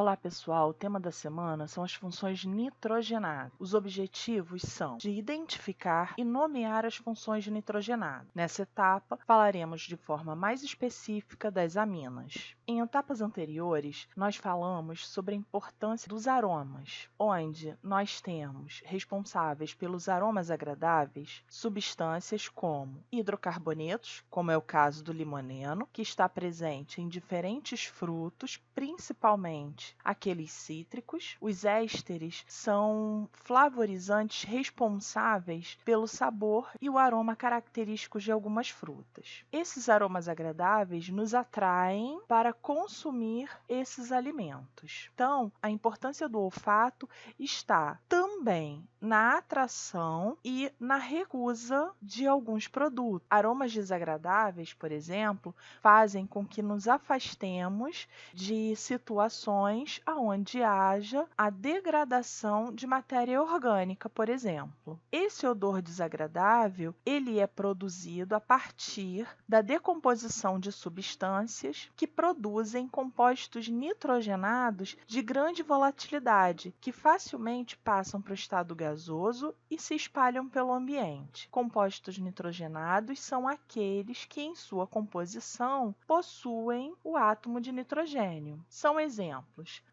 Olá pessoal, o tema da semana são as funções nitrogenadas. Os objetivos são de identificar e nomear as funções de nitrogenado. Nessa etapa, falaremos de forma mais específica das aminas. Em etapas anteriores, nós falamos sobre a importância dos aromas, onde nós temos responsáveis pelos aromas agradáveis substâncias como hidrocarbonetos, como é o caso do limoneno, que está presente em diferentes frutos, principalmente aqueles cítricos. Os ésteres são flavorizantes responsáveis pelo sabor e o aroma característicos de algumas frutas. Esses aromas agradáveis nos atraem para consumir esses alimentos. Então, a importância do olfato está também na atração e na recusa de alguns produtos. Aromas desagradáveis, por exemplo, fazem com que nos afastemos de situações onde haja a degradação de matéria orgânica, por exemplo. Esse odor desagradável, ele é produzido a partir da decomposição de substâncias que produzem compostos nitrogenados de grande volatilidade, que facilmente passam para o estado gasoso e se espalham pelo ambiente. Compostos nitrogenados são aqueles que, em sua composição, possuem o átomo de nitrogênio. São exemplos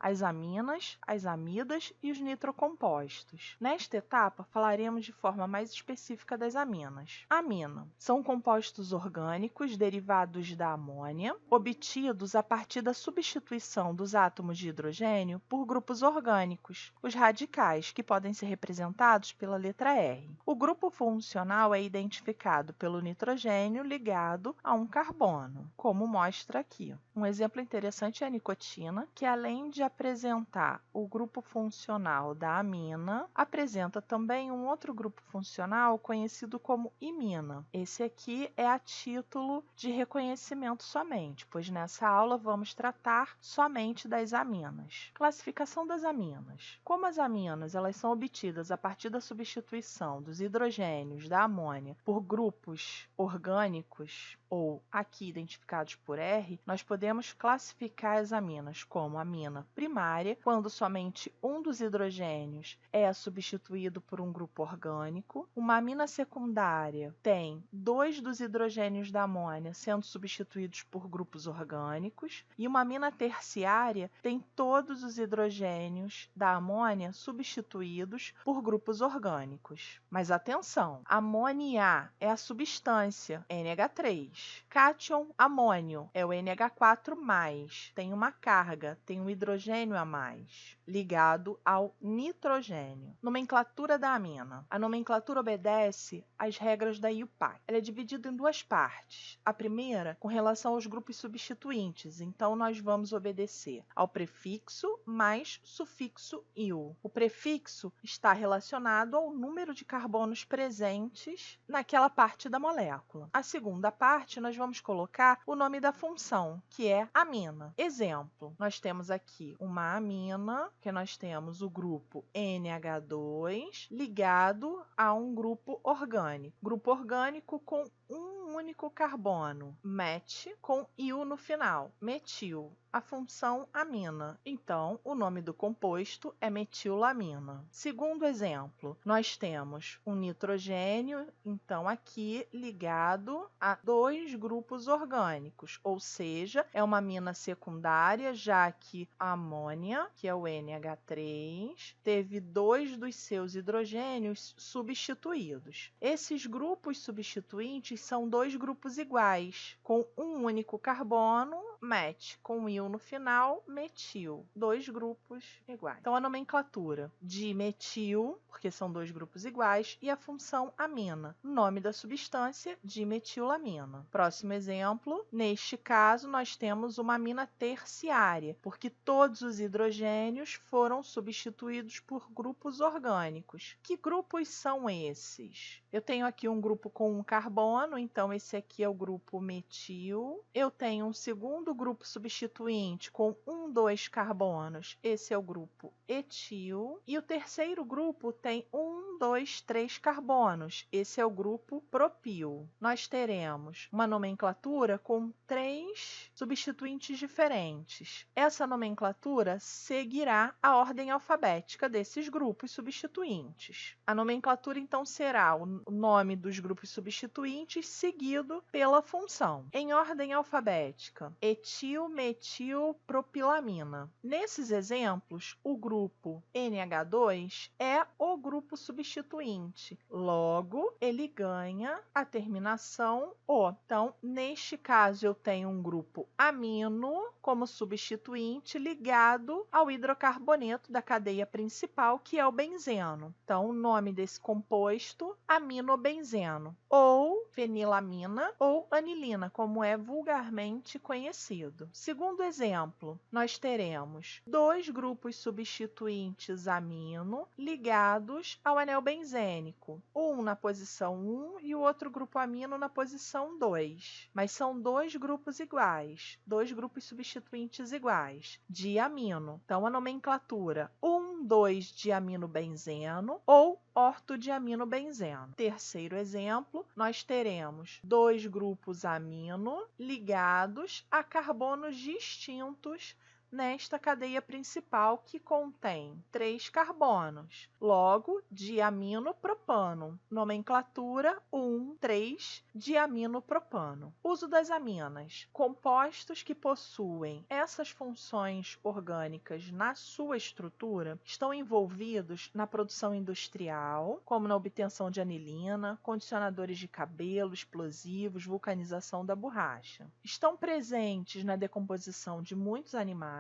as aminas, as amidas e os nitrocompostos. Nesta etapa, falaremos de forma mais específica das aminas. Amina são compostos orgânicos derivados da amônia, obtidos a partir da substituição dos átomos de hidrogênio por grupos orgânicos, os radicais, que podem ser representados pela letra R. O grupo funcional é identificado pelo nitrogênio ligado a um carbono, como mostra aqui. Um exemplo interessante é a nicotina, que além de apresentar o grupo funcional da amina, apresenta também um outro grupo funcional conhecido como imina. Esse aqui é a título de reconhecimento somente, pois nessa aula vamos tratar somente das aminas. Classificação das aminas. Como as aminas elas são obtidas a partir da substituição dos hidrogênios da amônia por grupos orgânicos, ou aqui identificados por R, nós podemos classificar as aminas como amina primária, quando somente um dos hidrogênios é substituído por um grupo orgânico. Uma amina secundária tem dois dos hidrogênios da amônia sendo substituídos por grupos orgânicos, e uma amina terciária tem todos os hidrogênios da amônia substituídos por grupos orgânicos. Mas atenção, amônia é a substância NH3. Cátion amônio é o NH4+, tem uma carga, tem um hidrogênio a mais, ligado ao nitrogênio. Nomenclatura da amina. A nomenclatura obedece às regras da IUPAC. Ela é dividida em duas partes. A primeira, com relação aos grupos substituintes. Então, nós vamos obedecer ao prefixo mais sufixo -il. O prefixo está relacionado ao número de carbonos presentes naquela parte da molécula. A segunda parte, nós vamos colocar o nome da função, que é amina. Exemplo, nós temos aqui uma amina, que nós temos o grupo NH2 ligado a um grupo orgânico. Grupo orgânico com um único carbono, met, com -il no final, metil. A função amina. Então, o nome do composto é metilamina. Segundo exemplo, nós temos um nitrogênio, então aqui ligado a dois grupos orgânicos, ou seja, é uma amina secundária, já que a amônia, que é o NH3, teve dois dos seus hidrogênios substituídos. Esses grupos substituintes são dois grupos iguais, com um único carbono, met, com -il no final, metil. Dois grupos iguais. Então, a nomenclatura de metil, porque são dois grupos iguais, e a função amina. Nome da substância, dimetilamina. Próximo exemplo, neste caso, nós temos uma amina terciária, porque todos os hidrogênios foram substituídos por grupos orgânicos. Que grupos são esses? Eu tenho aqui um grupo com um carbono, então Então, esse aqui é o grupo metil. Eu tenho um segundo grupo substituinte com 1, 2 carbonos. Esse é o grupo etil. E o terceiro grupo tem 1, 2, 3 carbonos. Esse é o grupo propil. Nós teremos uma nomenclatura com 3 substituintes diferentes. Essa nomenclatura seguirá a ordem alfabética desses grupos substituintes. A nomenclatura, então, será o nome dos grupos substituintes seguido pela função. Em ordem alfabética, etil, metil, propilamina. Nesses exemplos, o grupo NH2 é o grupo substituinte. Logo, ele ganha a terminação O. Então, neste caso, eu tenho um grupo amino como substituinte ligado ao hidrocarboneto da cadeia principal, que é o benzeno. Então, o nome desse composto, aminobenzeno, ou fenilamina ou anilina, como é vulgarmente conhecido. Segundo exemplo, nós teremos 2 grupos substituintes amino ligados ao anel benzênico, um na posição 1 e o outro grupo amino na posição 2. Mas são 2 grupos iguais, 2 grupos substituintes iguais, de amino. Então, a nomenclatura 1,2-diaminobenzeno ou ortodiaminobenzeno. Terceiro exemplo, nós teremos 2 grupos amino ligados a carbonos distintos nesta cadeia principal, que contém 3 carbonos. Logo, diaminopropano. Nomenclatura 1,3-diaminopropano. Uso das aminas. Compostos que possuem essas funções orgânicas na sua estrutura estão envolvidos na produção industrial, como na obtenção de anilina, condicionadores de cabelo, explosivos, vulcanização da borracha. Estão presentes na decomposição de muitos animais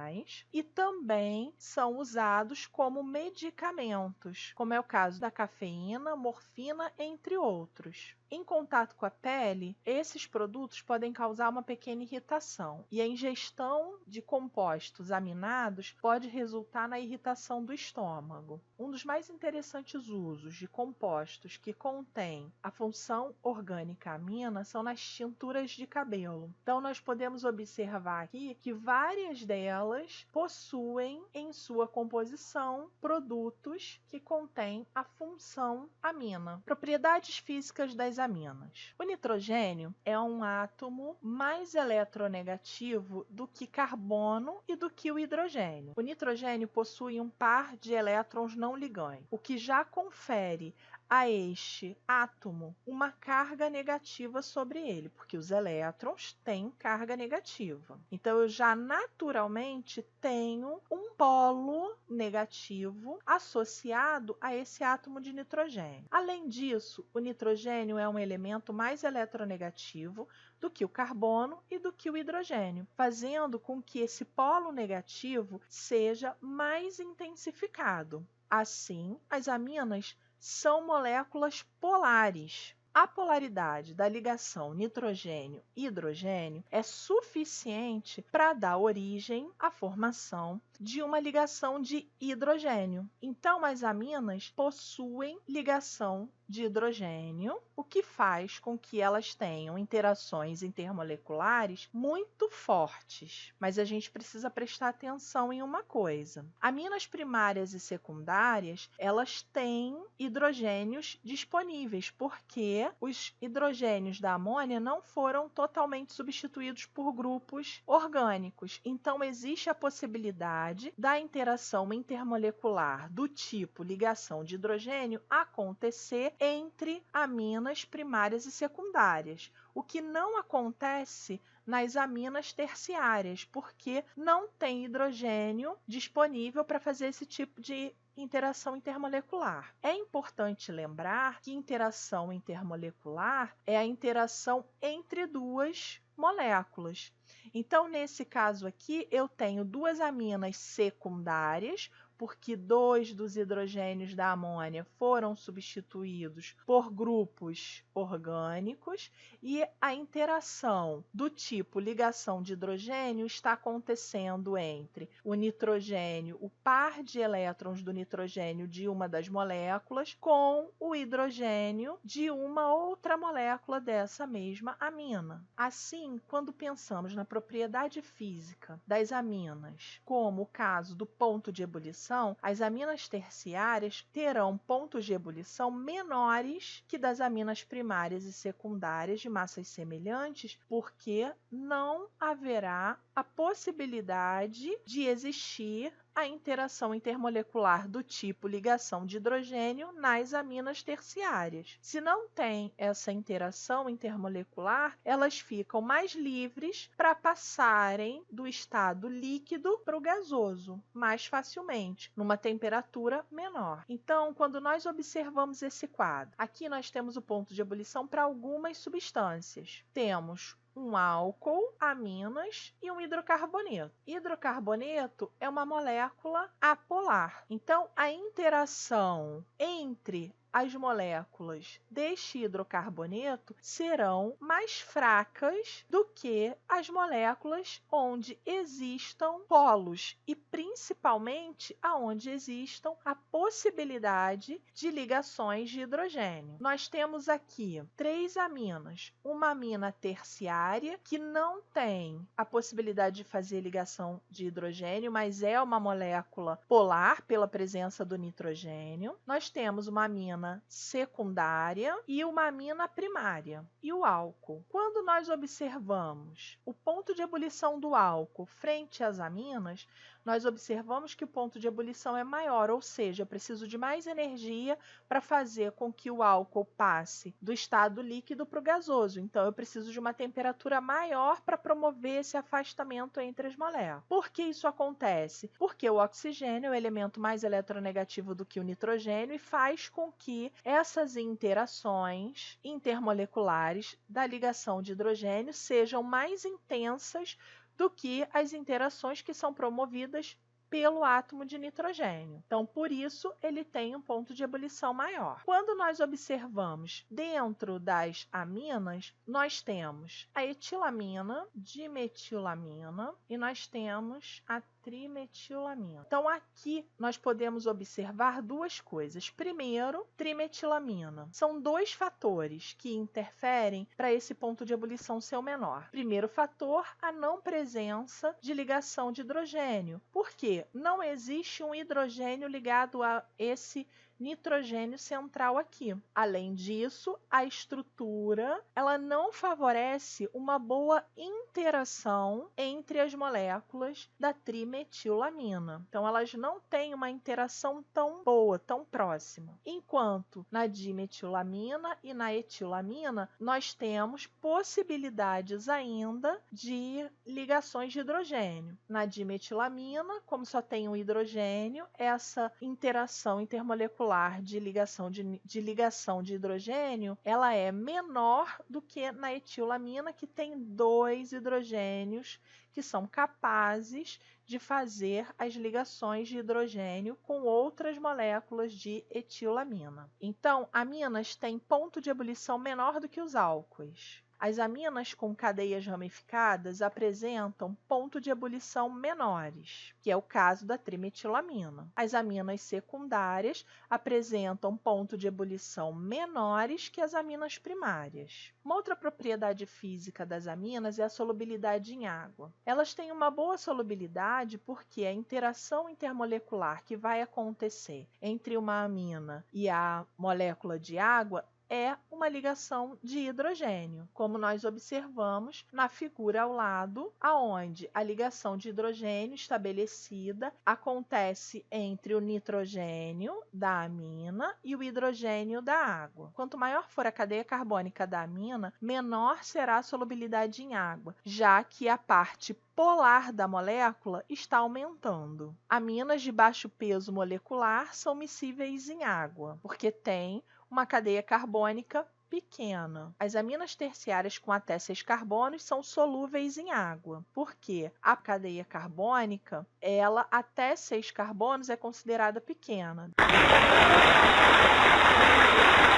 e também são usados como medicamentos, como é o caso da cafeína, morfina, entre outros. Em contato com a pele, esses produtos podem causar uma pequena irritação, e a ingestão de compostos aminados pode resultar na irritação do estômago. Um dos mais interessantes usos de compostos que contêm a função orgânica amina são nas tinturas de cabelo. Então, nós podemos observar aqui que várias delas possuem em sua composição produtos que contêm a função amina. Propriedades físicas das aminas. O nitrogênio é um átomo mais eletronegativo do que carbono e do que o hidrogênio. O nitrogênio possui um par de elétrons não ligantes, o que já confere a este átomo uma carga negativa sobre ele, porque os elétrons têm carga negativa. Então, eu já naturalmente tenho um polo negativo associado a esse átomo de nitrogênio. Além disso, o nitrogênio é um elemento mais eletronegativo do que o carbono e do que o hidrogênio, fazendo com que esse polo negativo seja mais intensificado. Assim, as aminas são moléculas polares. A polaridade da ligação nitrogênio-hidrogênio é suficiente para dar origem à formação de uma ligação de hidrogênio. Então, as aminas possuem ligação de hidrogênio, o que faz com que elas tenham interações intermoleculares muito fortes. Mas a gente precisa prestar atenção em uma coisa. Aminas primárias e secundárias, elas têm hidrogênios disponíveis, porque os hidrogênios da amônia não foram totalmente substituídos por grupos orgânicos. Então, existe a possibilidade da interação intermolecular do tipo ligação de hidrogênio acontecer entre aminas primárias e secundárias, o que não acontece nas aminas terciárias, porque não tem hidrogênio disponível para fazer esse tipo de interação intermolecular. É importante lembrar que interação intermolecular é a interação entre duas moléculas. Então, nesse caso aqui, eu tenho 2 aminas secundárias porque 2 dos hidrogênios da amônia foram substituídos por grupos orgânicos e a interação do tipo ligação de hidrogênio está acontecendo entre o nitrogênio, o par de elétrons do nitrogênio de uma das moléculas com o hidrogênio de uma outra molécula dessa mesma amina. Assim, quando pensamos na propriedade física das aminas, como o caso do ponto de ebulição, as aminas terciárias terão pontos de ebulição menores que das aminas primárias e secundárias de massas semelhantes, porque não haverá a possibilidade de existir a interação intermolecular do tipo ligação de hidrogênio nas aminas terciárias. Se não tem essa interação intermolecular, elas ficam mais livres para passarem do estado líquido para o gasoso mais facilmente, numa temperatura menor. Então, quando nós observamos esse quadro, aqui nós temos o ponto de ebulição para algumas substâncias. Temos um álcool, aminas e um hidrocarboneto. Hidrocarboneto é uma molécula apolar. Então, a interação entre as moléculas deste hidrocarboneto serão mais fracas do que as moléculas onde existam polos e principalmente aonde existam a possibilidade de ligações de hidrogênio. Nós temos aqui 3 aminas, uma amina terciária que não tem a possibilidade de fazer ligação de hidrogênio, mas é uma molécula polar pela presença do nitrogênio. Nós temos uma amina secundária e uma amina primária. E o álcool? Quando nós observamos o ponto de ebulição do álcool frente às aminas, nós observamos que o ponto de ebulição é maior, ou seja, eu preciso de mais energia para fazer com que o álcool passe do estado líquido para o gasoso. Então, eu preciso de uma temperatura maior para promover esse afastamento entre as moléculas. Por que isso acontece? Porque o oxigênio é o elemento mais eletronegativo do que o nitrogênio e faz com que essas interações intermoleculares da ligação de hidrogênio sejam mais intensas do que as interações que são promovidas pelo átomo de nitrogênio. Então, por isso, ele tem um ponto de ebulição maior. Quando nós observamos dentro das aminas, nós temos a etilamina, dimetilamina e nós temos a trimetilamina. Então, aqui nós podemos observar duas coisas. Primeiro, trimetilamina. São 2 fatores que interferem para esse ponto de ebulição ser o menor. Primeiro fator, a não presença de ligação de hidrogênio. Por quê? Não existe um hidrogênio ligado a esse nitrogênio central aqui. Além disso, a estrutura ela não favorece uma boa interação entre as moléculas da trimetilamina. Então, elas não têm uma interação tão boa, tão próxima. Enquanto na dimetilamina e na etilamina, nós temos possibilidades ainda de ligações de hidrogênio. Na dimetilamina, como só tem um hidrogênio, essa interação intermolecular de ligação de hidrogênio, ela é menor do que na etilamina, que tem 2 hidrogênios que são capazes de fazer as ligações de hidrogênio com outras moléculas de etilamina. Então, aminas têm ponto de ebulição menor do que os álcoois. As aminas com cadeias ramificadas apresentam ponto de ebulição menores, que é o caso da trimetilamina. As aminas secundárias apresentam ponto de ebulição menores que as aminas primárias. Uma outra propriedade física das aminas é a solubilidade em água. Elas têm uma boa solubilidade porque a interação intermolecular que vai acontecer entre uma amina e a molécula de água é uma ligação de hidrogênio, como nós observamos na figura ao lado, aonde a ligação de hidrogênio estabelecida acontece entre o nitrogênio da amina e o hidrogênio da água. Quanto maior for a cadeia carbônica da amina, menor será a solubilidade em água, já que a parte polar da molécula está aumentando. Aminas de baixo peso molecular são miscíveis em água, porque têm uma cadeia carbônica pequena. As aminas terciárias com até 6 carbonos são solúveis em água, porque a cadeia carbônica, ela até 6 carbonos é considerada pequena.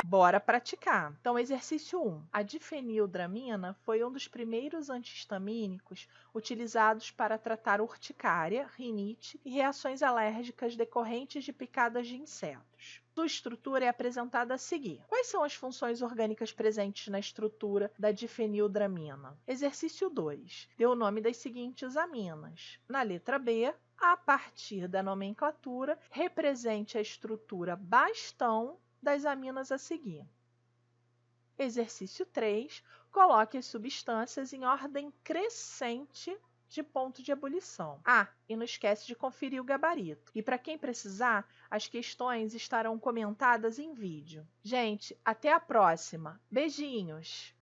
Bora praticar. Então, exercício 1. A difenildramina foi um dos primeiros antihistamínicos utilizados para tratar urticária, rinite e reações alérgicas decorrentes de picadas de insetos. Sua estrutura é apresentada a seguir. Quais são as funções orgânicas presentes na estrutura da difenildramina? Exercício 2. Dê o nome das seguintes aminas. Na letra B, a partir da nomenclatura, represente a estrutura bastão das aminas a seguir. Exercício 3. Coloque as substâncias em ordem crescente de ponto de ebulição. E não esquece de conferir o gabarito. E para quem precisar, as questões estarão comentadas em vídeo. Gente, até a próxima. Beijinhos!